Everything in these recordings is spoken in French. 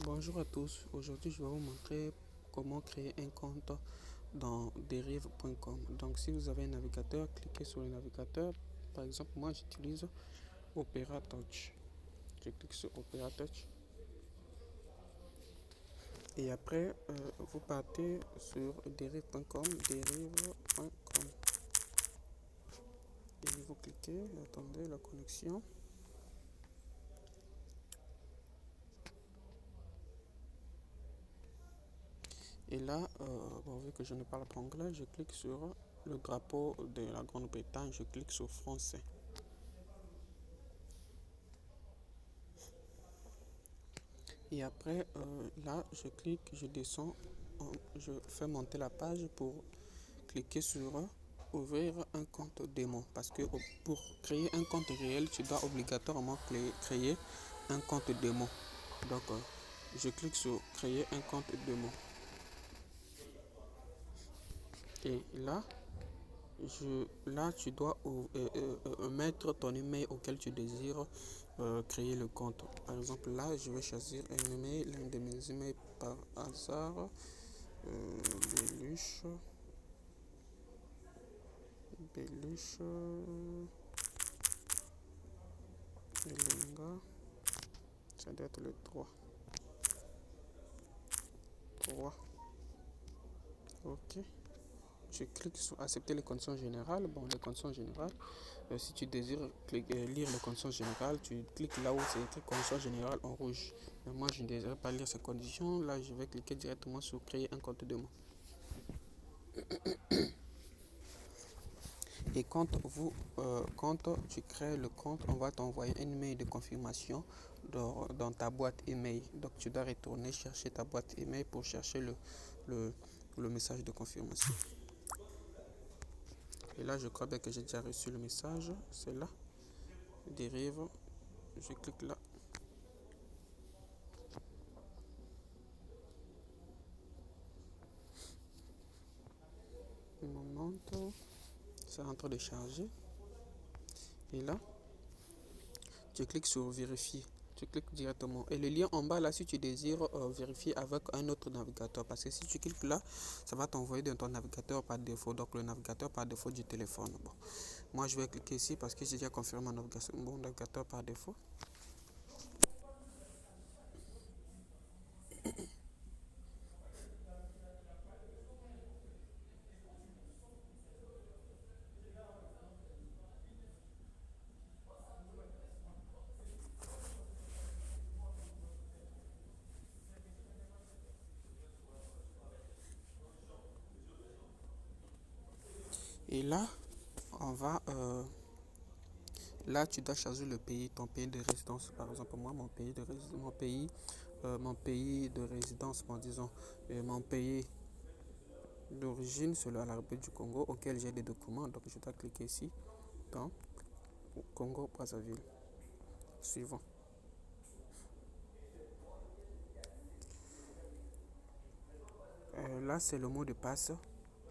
Bonjour à tous, aujourd'hui je vais vous montrer comment créer un compte dans derive.com. Donc si vous avez un navigateur, cliquez sur le navigateur. Par exemple moi j'utilise Opera Touch. Je clique sur Opera Touch et après vous partez sur derive.com et vous cliquez, attendez la connexion. Et là, vu que je ne parle pas anglais, je clique sur le drapeau de la Grande-Bretagne, je clique sur français. Et après, là, je clique, je descends, je fais monter la page pour cliquer sur ouvrir un compte démo. Parce que pour créer un compte réel, tu dois obligatoirement créer un compte démo. Donc, je clique sur créer un compte démo. Et là, tu dois mettre ton email auquel tu désires créer le compte. Par exemple, là, je vais choisir un email, l'un de mes emails par hasard. Beluche, Elenga, ça doit être le 3. Ok. Je clique sur accepter les conditions générales. Bon, les conditions générales, si tu désires lire les conditions générales, tu cliques là où c'est écrit conditions générales en rouge. Mais moi, je ne désire pas lire ces conditions. Là, je vais cliquer directement sur créer un compte de moi. Et quand tu crées le compte, on va t'envoyer un email de confirmation dans ta boîte email. Donc tu dois retourner chercher ta boîte email pour chercher le message de confirmation. Et là, je crois bien que j'ai déjà reçu le message. C'est là. Dérive. Je clique là. Un moment. C'est en train de charger. Et là, tu cliques sur vérifier. Tu cliques directement. Et le lien en bas là, si tu désires vérifier avec un autre navigateur. Parce que si tu cliques là, ça va t'envoyer dans ton navigateur par défaut. Donc le navigateur par défaut du téléphone. Bon. Moi, je vais cliquer ici parce que j'ai déjà confirmé mon navigateur par défaut. Et là, on va... là, tu dois choisir le pays, ton pays de résidence. Par exemple, moi, mon pays de résidence, bon, disons, mon pays d'origine, c'est la République du Congo, auquel j'ai des documents. Donc, je dois cliquer ici, dans Congo, Brazzaville. Suivant. Là, c'est le mot de passe.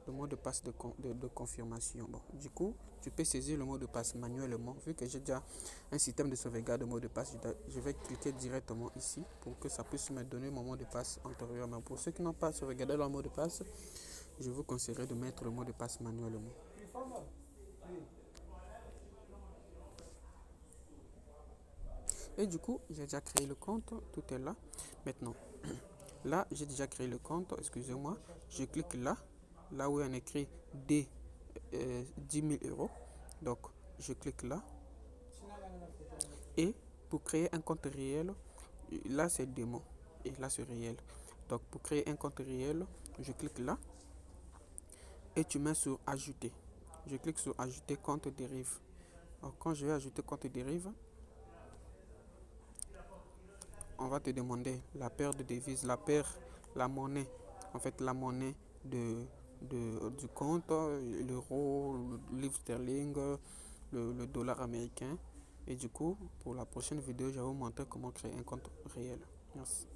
Le mot de passe de confirmation. Bon, du coup, tu peux saisir le mot de passe manuellement. Vu que j'ai déjà un système de sauvegarde de mot de passe, je vais cliquer directement ici pour que ça puisse me donner mon mot de passe antérieurement. Pour ceux qui n'ont pas sauvegardé leur mot de passe, je vous conseillerais de mettre le mot de passe manuellement. Et du coup, j'ai déjà créé le compte, tout est là. Maintenant, là, j'ai déjà créé le compte, excusez-moi. Je clique là où on écrit D 10 000 euros. Donc, je clique là. Et pour créer un compte réel, là c'est démo et là c'est réel. Donc, pour créer un compte réel, je clique là et tu mets sur ajouter. Je clique sur ajouter compte dérive. Alors, quand je vais ajouter compte dérive, on va te demander la paire de devises, la monnaie, en fait la monnaie du compte, l'euro, le livre sterling, le dollar américain. Et du coup, pour la prochaine vidéo, je vais vous montrer comment créer un compte réel. Merci.